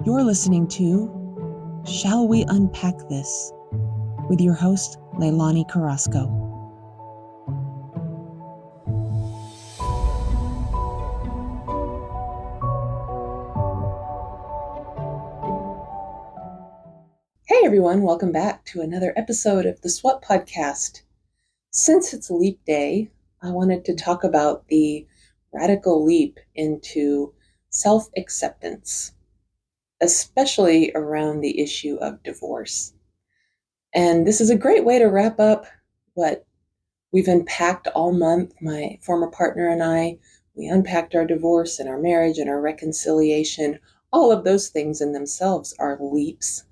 You're listening to Shall We Unpack This? With your host, Leilani Carrasco. Hey everyone, welcome back to another episode of the SWAT podcast. Since it's Leap Day, I wanted to talk about the radical leap into self-acceptance, especially around the issue of divorce. And this is a great way to wrap up what we've unpacked all month. My former partner and I, we unpacked our divorce and our marriage and our reconciliation. All of those things in themselves are leaps.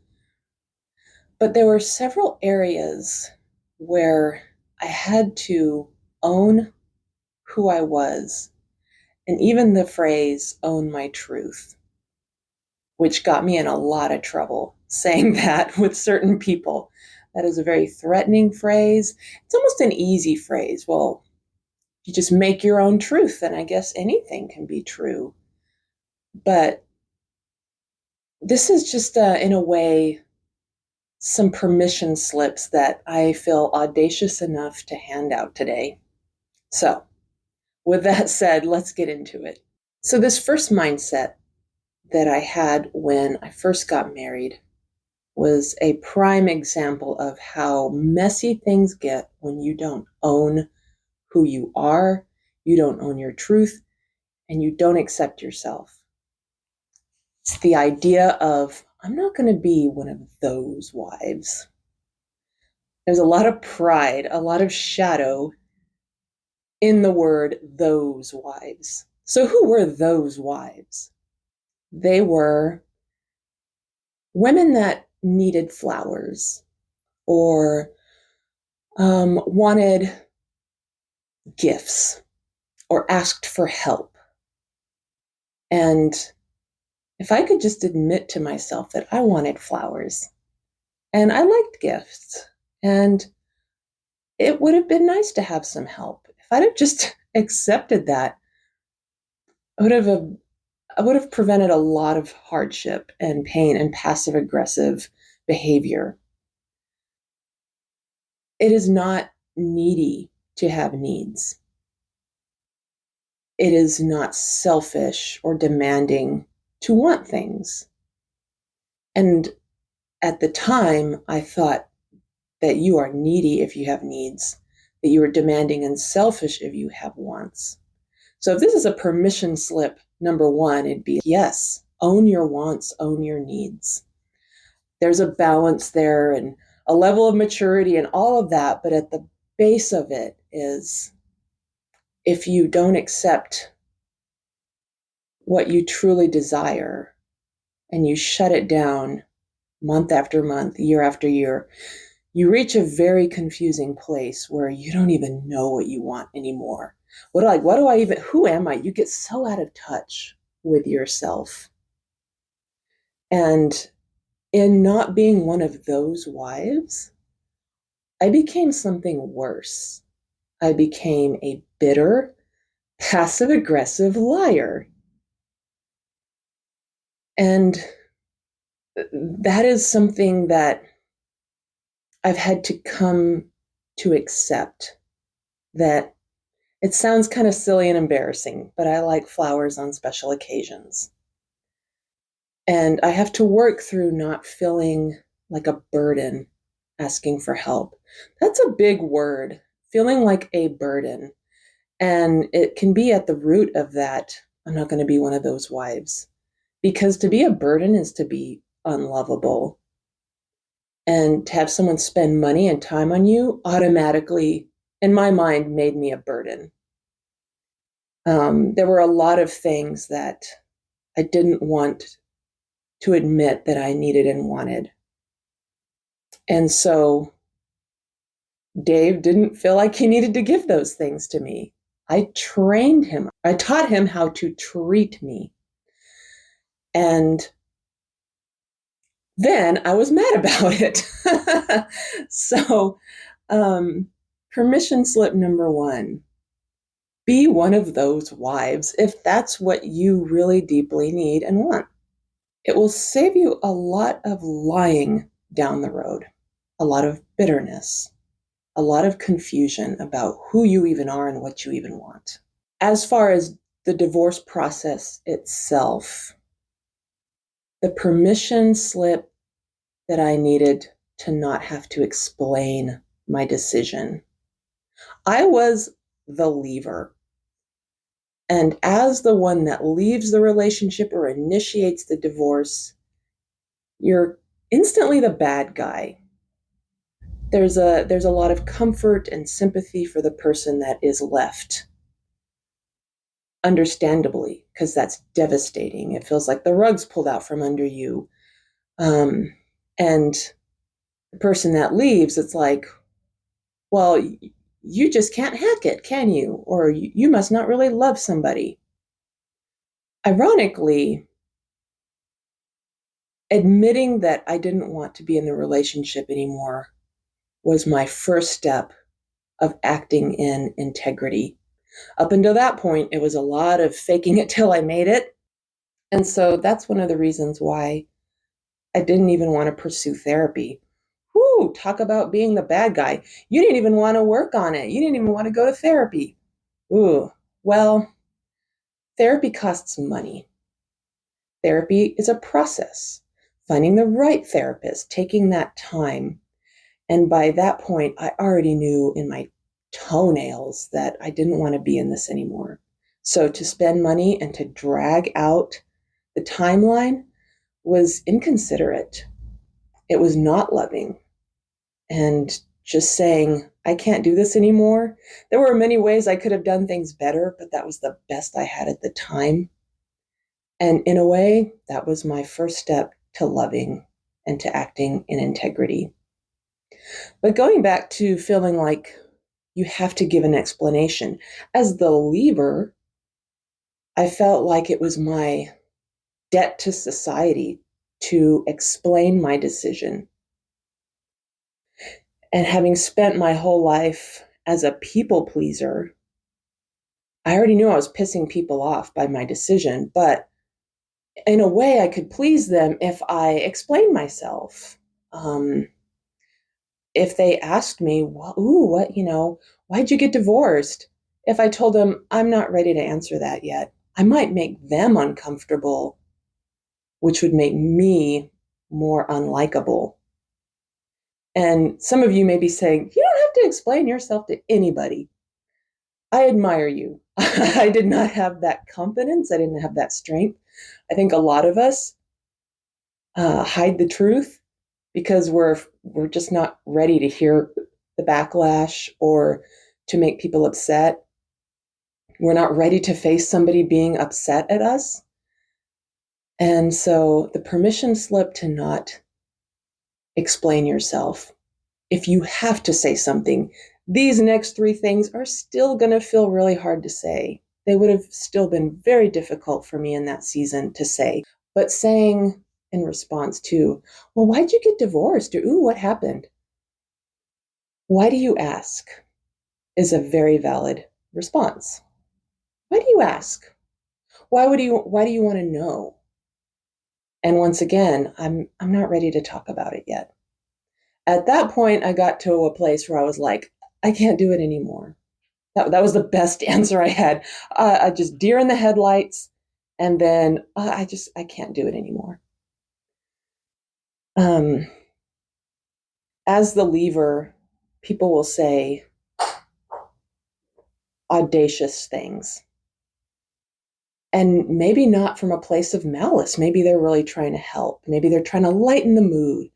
But there were several areas where I had to own who I was, and even the phrase, own my truth, which got me in a lot of trouble saying that with certain people. That is a very threatening phrase. It's almost an easy phrase. Well, you just make your own truth, and I guess anything can be true. But this is just, in a way, some permission slips that I feel audacious enough to hand out today. So, with that said, let's get into it. So this first mindset that I had when I first got married was a prime example of how messy things get when you don't own who you are, you don't own your truth, and you don't accept yourself. It's the idea of, I'm not going to be one of those wives. There's a lot of pride, a lot of shadow in the word those wives. So who were those wives? They were women that needed flowers or wanted gifts or asked for help. And if I could just admit to myself that I wanted flowers and I liked gifts and it would have been nice to have some help. If I'd have just accepted that, I would have prevented a lot of hardship and pain and passive-aggressive behavior. It is not needy to have needs. It is not selfish or demanding to want things. And at the time, I thought that you are needy if you have needs, that you are demanding and selfish if you have wants. So if this is a permission slip, number one, it'd be, yes, own your wants, own your needs. There's a balance there and a level of maturity and all of that, but at the base of it is, if you don't accept what you truly desire and you shut it down month after month, year after year, you reach a very confusing place where you don't even know what you want anymore. Who am I? You get so out of touch with yourself. And in not being one of those wives, I became something worse. I became a bitter, passive-aggressive liar. And that is something that I've had to come to accept, that it sounds kind of silly and embarrassing, but I like flowers on special occasions. And I have to work through not feeling like a burden asking for help. That's a big word, feeling like a burden. And it can be at the root of that, I'm not going to be one of those wives. Because to be a burden is to be unlovable. And to have someone spend money and time on you automatically, in my mind, made me a burden. There were a lot of things that I didn't want to admit that I needed and wanted. And so Dave didn't feel like he needed to give those things to me. I trained him. I taught him how to treat me. And then I was mad about it. So, permission slip number one, be one of those wives if that's what you really deeply need and want. It will save you a lot of lying down the road, a lot of bitterness, a lot of confusion about who you even are and what you even want. As far as the divorce process itself, the permission slip that I needed to not have to explain my decision. I was the leaver. And as the one that leaves the relationship or initiates the divorce, you're instantly the bad guy. There's a lot of comfort and sympathy for the person that is left. Understandably, because that's devastating. It feels like the rug's pulled out from under you. And the person that leaves, it's like, well, you just can't hack it, can you? Or you must not really love somebody. Ironically, admitting that I didn't want to be in the relationship anymore was my first step of acting in integrity. Up until that point, it was a lot of faking it till I made it. And so that's one of the reasons why I didn't even want to pursue therapy. Whoo, talk about being the bad guy. You didn't even want to work on it. You didn't even want to go to therapy. Ooh, well, therapy costs money. Therapy is a process. Finding the right therapist, taking that time. And by that point, I already knew in my toenails that I didn't want to be in this anymore. So to spend money and to drag out the timeline was inconsiderate. It was not loving. And just saying, I can't do this anymore. There were many ways I could have done things better, but that was the best I had at the time. And in a way, that was my first step to loving and to acting in integrity. But going back to feeling like you have to give an explanation, as the leaver, I felt like it was my debt to society to explain my decision. And having spent my whole life as a people pleaser, I already knew I was pissing people off by my decision, but in a way I could please them if I explained myself. If they asked me, why'd you get divorced? If I told them I'm not ready to answer that yet, I might make them uncomfortable, which would make me more unlikable. And some of you may be saying, you don't have to explain yourself to anybody. I admire you. I did not have that confidence. I didn't have that strength. I think a lot of us hide the truth because we're just not ready to hear the backlash or to make people upset. We're not ready to face somebody being upset at us. And so the permission slip to not explain yourself. If you have to say something, these next three things are still going to feel really hard to say. They would have still been very difficult for me in that season to say. But saying in response to, well, why'd you get divorced? Or, ooh, what happened? Why do you ask? Is a very valid response. Why do you ask? Why do you want to know? And once again, I'm not ready to talk about it yet. At that point, I got to a place where I was like, I can't do it anymore. That was the best answer I had. I just deer in the headlights, and then I can't do it anymore. As the leaver, people will say audacious things. And maybe not from a place of malice. Maybe they're really trying to help. Maybe they're trying to lighten the mood.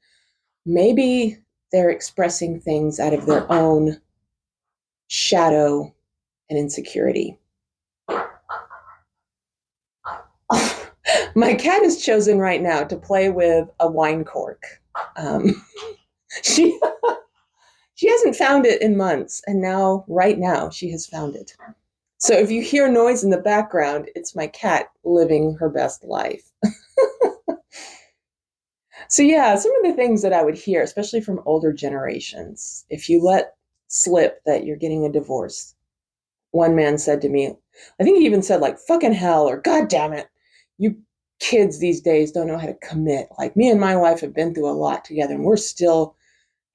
Maybe they're expressing things out of their own shadow and insecurity. My cat is chosen right now to play with a wine cork. She hasn't found it in months, and right now, she has found it. So if you hear noise in the background, it's my cat living her best life. So yeah, some of the things that I would hear, especially from older generations, if you let slip that you're getting a divorce. One man said to me, I think he even said like, fucking hell, or God damn it, you kids these days don't know how to commit. Like me and my wife have been through a lot together, and we're still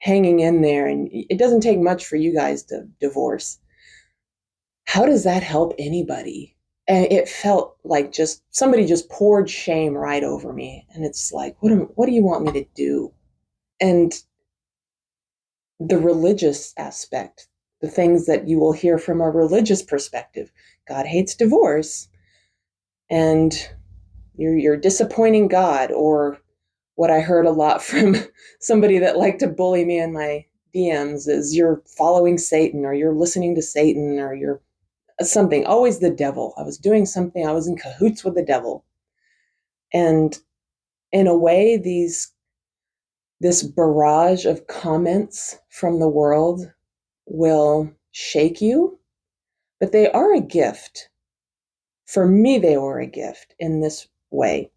hanging in there. And it doesn't take much for you guys to divorce. How does that help anybody? And it felt like just somebody just poured shame right over me. And it's like, what do you want me to do? And the religious aspect, the things that you will hear from a religious perspective. God hates divorce, and you're disappointing God, or what I heard a lot from somebody that liked to bully me in my DMs is you're following Satan, or you're listening to Satan, or you're something, always the devil. I was doing something, I was in cahoots with the devil. And in a way, this barrage of comments from the world will shake you, but they are a gift. For me, they were a gift in this way.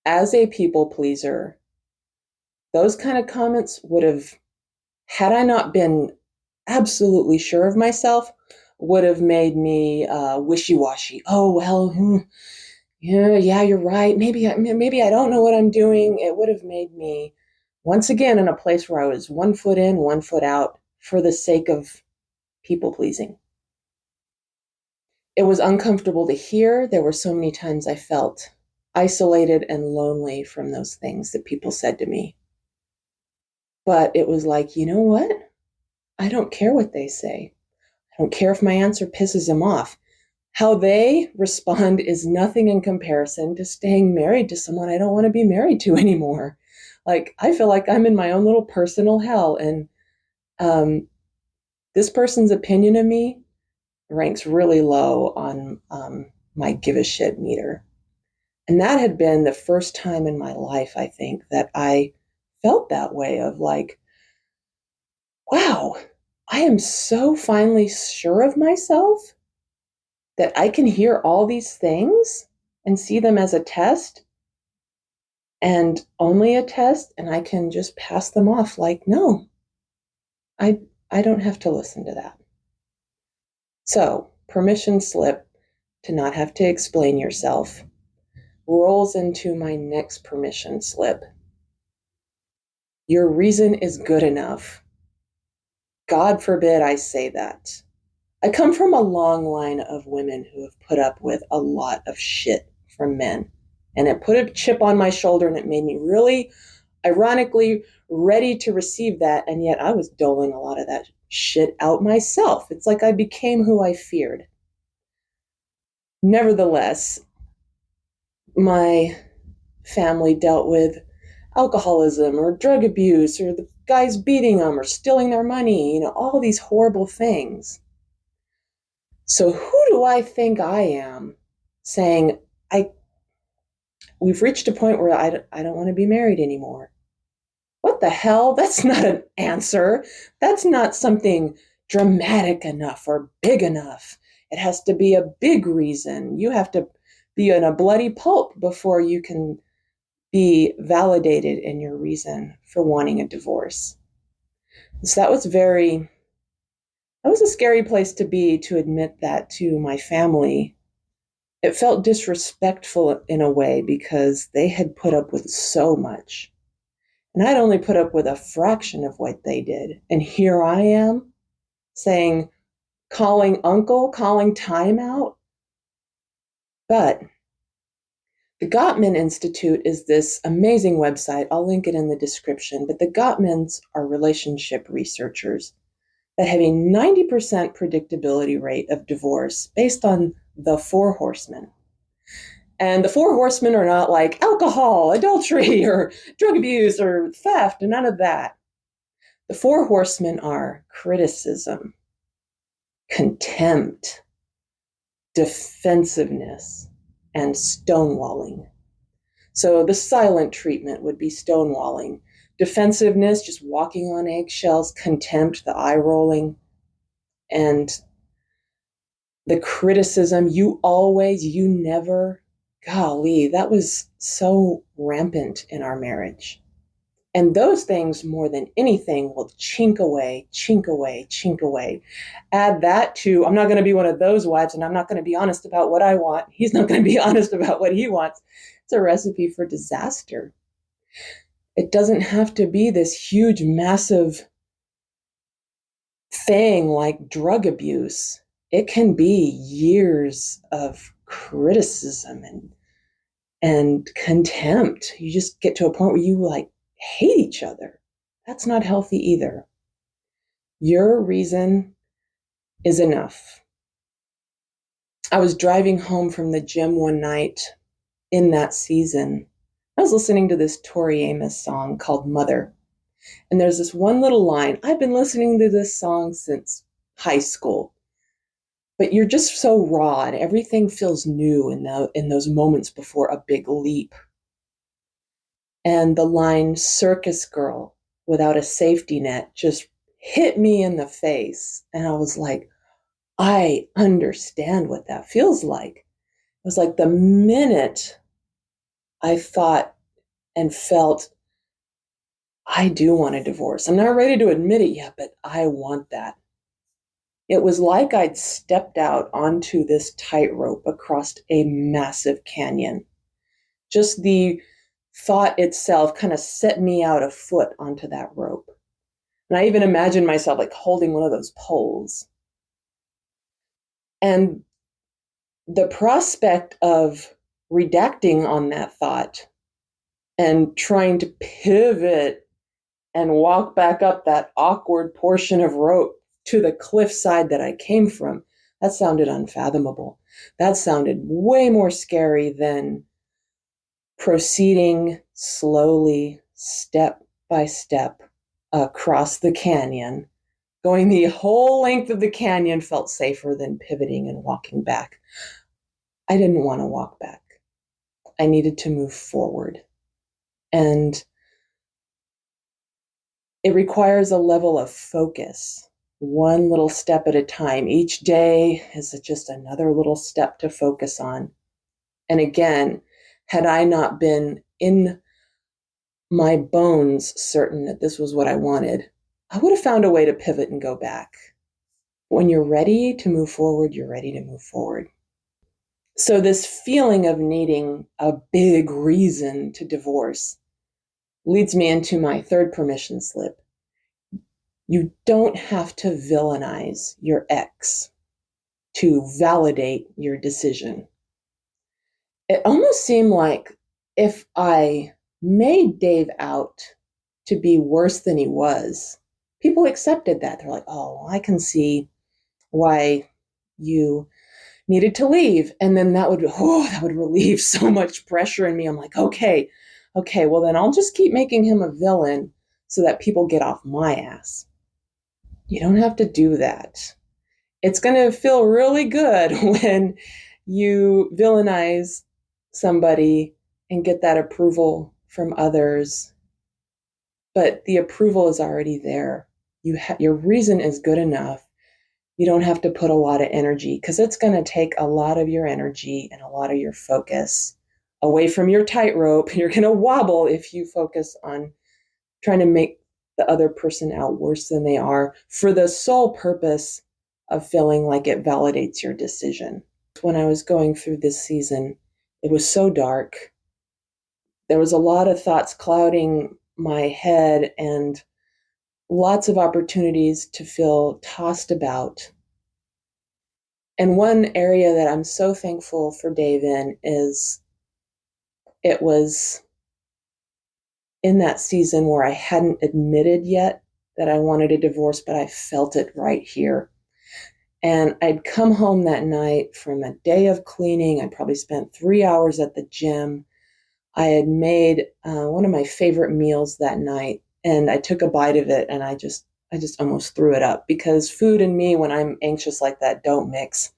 As a people pleaser, those kind of comments would have, had I not been absolutely sure of myself, would have made me wishy-washy. Oh, well, yeah, you're right. Maybe I don't know what I'm doing. It would have made me, once again, in a place where I was 1 foot in, 1 foot out for the sake of people pleasing. It was uncomfortable to hear. There were so many times I felt isolated and lonely from those things that people said to me. But it was like, you know what? I don't care what they say. I don't care if my answer pisses them off. How they respond is nothing in comparison to staying married to someone I don't want to be married to anymore. Like, I feel like I'm in my own little personal hell. And this person's opinion of me ranks really low on my give a shit meter. And that had been the first time in my life, I think, that I felt that way of like, wow, I am so finally sure of myself that I can hear all these things and see them as a test and only a test, and I can just pass them off like, no, I, I don't have to listen to that. So, permission slip to not have to explain yourself rolls into my next permission slip. Your reason is good enough. God forbid I say that. I come from a long line of women who have put up with a lot of shit from men. And it put a chip on my shoulder, and it made me really, ironically, ready to receive that. And yet I was doling a lot of that shit out myself. It's like I became who I feared. Nevertheless, my family dealt with alcoholism or drug abuse or the guys beating them or stealing their money, all these horrible things. So who do I think I am saying, we've reached a point where I don't want to be married anymore? What the hell? That's not an answer. That's not something dramatic enough or big enough. It has to be a big reason. You have to be in a bloody pulp before you can be validated in your reason for wanting a divorce. So that was a scary place to be, to admit that to my family. It felt disrespectful in a way because they had put up with so much. And I'd only put up with a fraction of what they did. And here I am saying, calling uncle, calling time out. But the Gottman Institute is this amazing website. I'll link it in the description. But the Gottmans are relationship researchers that have a 90% predictability rate of divorce based on the 4 horsemen. And the 4 horsemen are not like alcohol, adultery, or drug abuse, or theft, and none of that. The 4 horsemen are criticism, contempt, defensiveness, and stonewalling. So the silent treatment would be stonewalling. Defensiveness, just walking on eggshells. Contempt, the eye rolling. And the criticism, you always, you never. Golly, that was so rampant in our marriage. And those things, more than anything, will chink away, chink away, chink away. Add that to, I'm not going to be one of those wives, and I'm not going to be honest about what I want. He's not going to be honest about what he wants. It's a recipe for disaster. It doesn't have to be this huge, massive thing like drug abuse. It can be years of criticism and contempt. You just get to a point where you like hate each other. That's not healthy either. Your reason is enough. I was driving home from the gym one night in that season. I was listening to this Tori Amos song called Mother. And there's this one little line. I've been listening to this song since high school. But you're just so raw and everything feels new in those moments before a big leap. And the line circus girl without a safety net just hit me in the face. And I was like, I understand what that feels like. It was like the minute I thought and felt, I do want a divorce. I'm not ready to admit it yet, but I want that. It was like I'd stepped out onto this tightrope across a massive canyon. Just the thought itself kind of set me out a foot onto that rope. And I even imagined myself like holding one of those poles. And the prospect of redacting on that thought and trying to pivot and walk back up that awkward portion of rope to the cliffside that I came from, that sounded unfathomable. That sounded way more scary than proceeding slowly, step by step, across the canyon. Going the whole length of the canyon felt safer than pivoting and walking back. I didn't want to walk back. I needed to move forward. And it requires a level of focus, one little step at a time. Each day is just another little step to focus on. And again, had I not been in my bones certain that this was what I wanted, I would have found a way to pivot and go back. When you're ready to move forward, you're ready to move forward. So this feeling of needing a big reason to divorce leads me into my third permission slip. You don't have to villainize your ex to validate your decision. It almost seemed like if I made Dave out to be worse than he was, people accepted that. They're like, oh, I can see why you needed to leave. And then that would relieve so much pressure in me. I'm like, okay, well then I'll just keep making him a villain so that people get off my ass. You don't have to do that. It's going to feel really good when you villainize somebody and get that approval from others. But the approval is already there. Your reason is good enough. You don't have to put a lot of energy because it's going to take a lot of your energy and a lot of your focus away from your tightrope. You're going to wobble if you focus on trying to make the other person out worse than they are for the sole purpose of feeling like it validates your decision. When I was going through this season, it was so dark. There was a lot of thoughts clouding my head and lots of opportunities to feel tossed about. And one area that I'm so thankful for Dave in is it was in that season where I hadn't admitted yet that I wanted a divorce, but I felt it right here. And I'd come home that night from a day of cleaning. I'd probably spent 3 hours at the gym. I had made one of my favorite meals that night, and I took a bite of it, and I just almost threw it up because food and me, when I'm anxious like that, don't mix.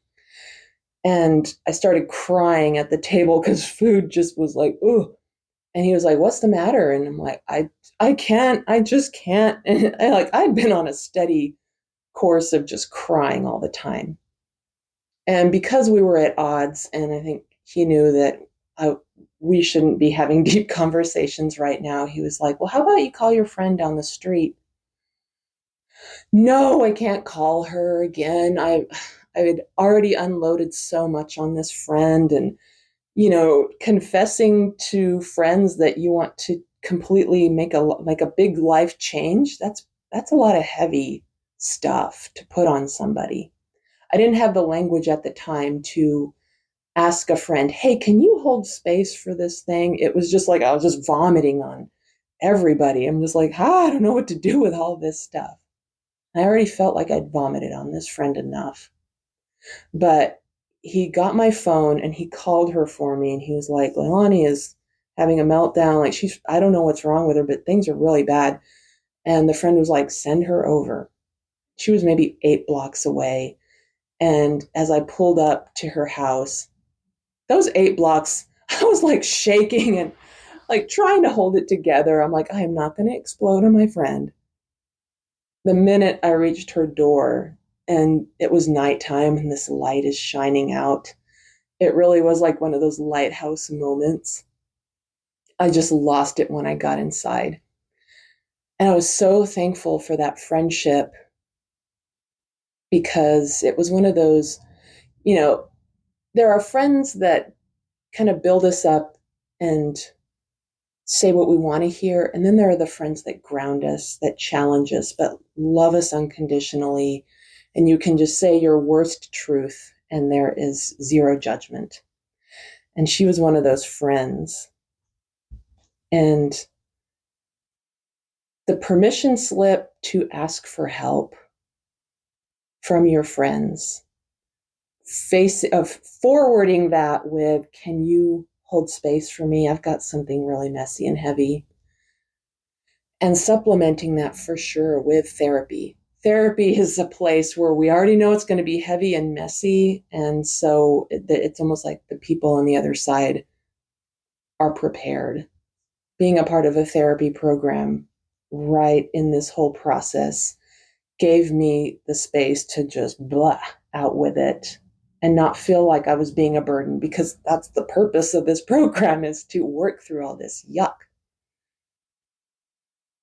And I started crying at the table because food just was like, ooh. And he was like, what's the matter? And I'm like, I can't, I just can't. And I'd been on a steady course of just crying all the time. And because we were at odds, and I think he knew that we shouldn't be having deep conversations right now. He was like, well, how about you call your friend down the street? No, I can't call her again. I had already unloaded so much on this friend, and confessing to friends that you want to completely make a big life change, that's a lot of heavy stuff to put on somebody. I didn't have the language at the time to ask a friend, hey, can you hold space for this thing? It was just like I was just vomiting on everybody. I'm just like, I don't know what to do with all this stuff. I already felt like I'd vomited on this friend enough. But he got my phone and he called her for me, and he was like, Leilani is having a meltdown. Like, I don't know what's wrong with her, but things are really bad. And the friend was like, send her over. She was maybe 8 blocks away. And as I pulled up to her house, those 8 blocks, I was like shaking and like trying to hold it together. I'm like, I am not going to explode on my friend. The minute I reached her door and it was nighttime and this light is shining out, it really was like one of those lighthouse moments. I just lost it when I got inside. And I was so thankful for that friendship, because it was one of those, you know, there are friends that kind of build us up and say what we want to hear. And then there are the friends that ground us, that challenge us, but love us unconditionally. And you can just say your worst truth, and there is zero judgment. And she was one of those friends. And the permission slip to ask for help from your friends, forwarding that with, can you hold space for me? I've got something really messy and heavy. And supplementing that for sure with therapy. Therapy is a place where we already know it's going to be heavy and messy. And so it's almost like the people on the other side are prepared. Being a part of a therapy program right in this whole process gave me the space to just blah out with it and not feel like I was being a burden, because that's the purpose of this program, is to work through all this yuck.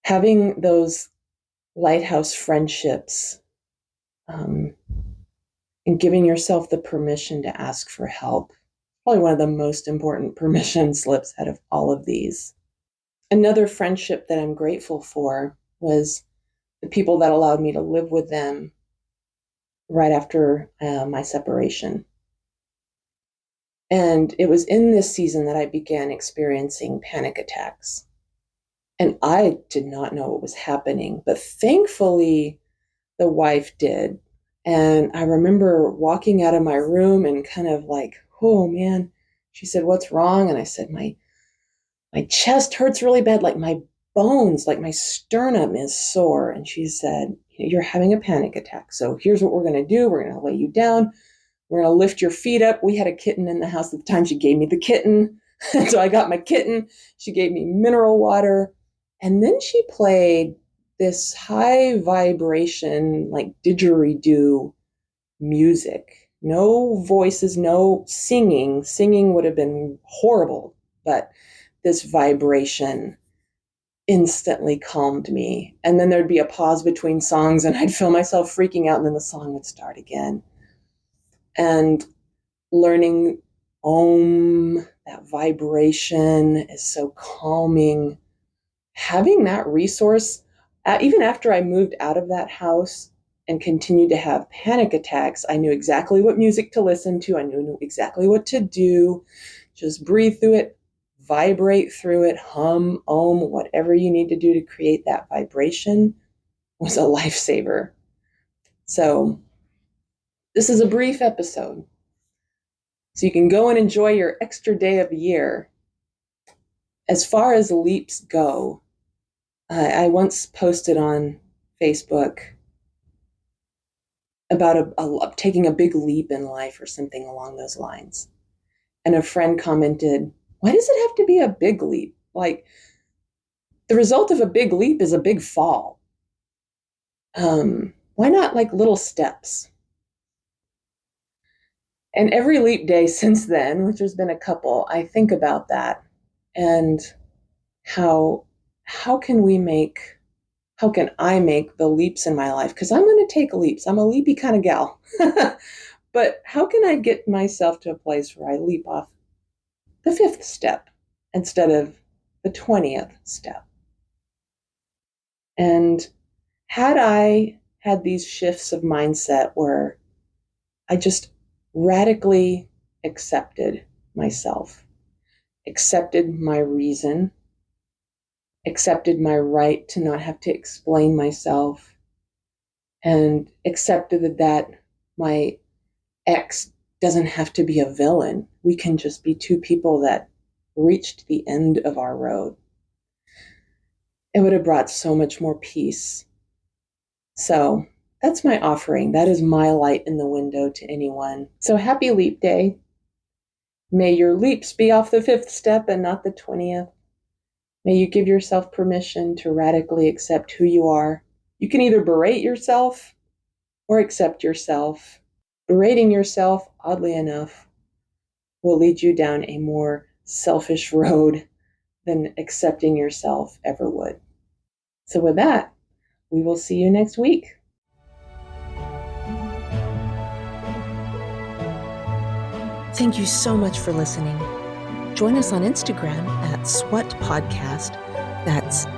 Having those lighthouse friendships, and giving yourself the permission to ask for help, probably one of the most important permission slips out of all of these. Another friendship that I'm grateful for was the people that allowed me to live with them right after my separation. And it was in this season that I began experiencing panic attacks. And I did not know what was happening, but thankfully the wife did. And I remember walking out of my room and kind of like, oh man, she said, what's wrong? And I said, my chest hurts really bad, like my bones, like my sternum is sore. And she said, you're having a panic attack. So here's what we're going to do. We're going to lay you down. We're going to lift your feet up. We had a kitten in the house at the time. She gave me the kitten. So I got my kitten. She gave me mineral water. And then she played this high vibration, like didgeridoo music. No voices, no singing. Singing would have been horrible, but this vibration instantly calmed me. And then there'd be a pause between songs and I'd feel myself freaking out, and then the song would start again. And learning Om, that vibration is so calming. Having that resource, even after I moved out of that house and continued to have panic attacks, I knew exactly what music to listen to. I knew exactly what to do. Just breathe through it, vibrate through it, hum, Om, whatever you need to do to create that vibration was a lifesaver. So this is a brief episode, so you can go and enjoy your extra day of the year. As far as leaps go, I once posted on Facebook about taking a big leap in life or something along those lines. And a friend commented, why does it have to be a big leap? Like, the result of a big leap is a big fall. Why not like little steps? And every leap day since then, which has been a couple, I think about that. and how can I make the leaps in my life? Because I'm going to take leaps. I'm a leapy kind of gal. But how can I get myself to a place where I leap off the 5th step instead of the 20th step? And had I had these shifts of mindset where I just radically accepted myself, accepted my reason, accepted my right to not have to explain myself, and accepted that my ex doesn't have to be a villain. We can just be two people that reached the end of our road. It would have brought so much more peace. So that's my offering. That is my light in the window to anyone. So happy Leap Day. May your leaps be off the 5th step and not the 20th. May you give yourself permission to radically accept who you are. You can either berate yourself or accept yourself. Berating yourself, oddly enough, will lead you down a more selfish road than accepting yourself ever would. So with that, we will see you next week. Thank you so much for listening. Join us on Instagram at SWUT Podcast. That's SWUTPODCAST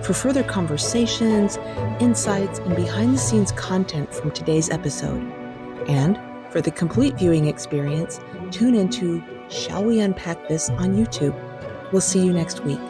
for further conversations, insights, and behind-the-scenes content from today's episode. And for the complete viewing experience, tune into Shall We Unpack This on YouTube. We'll see you next week.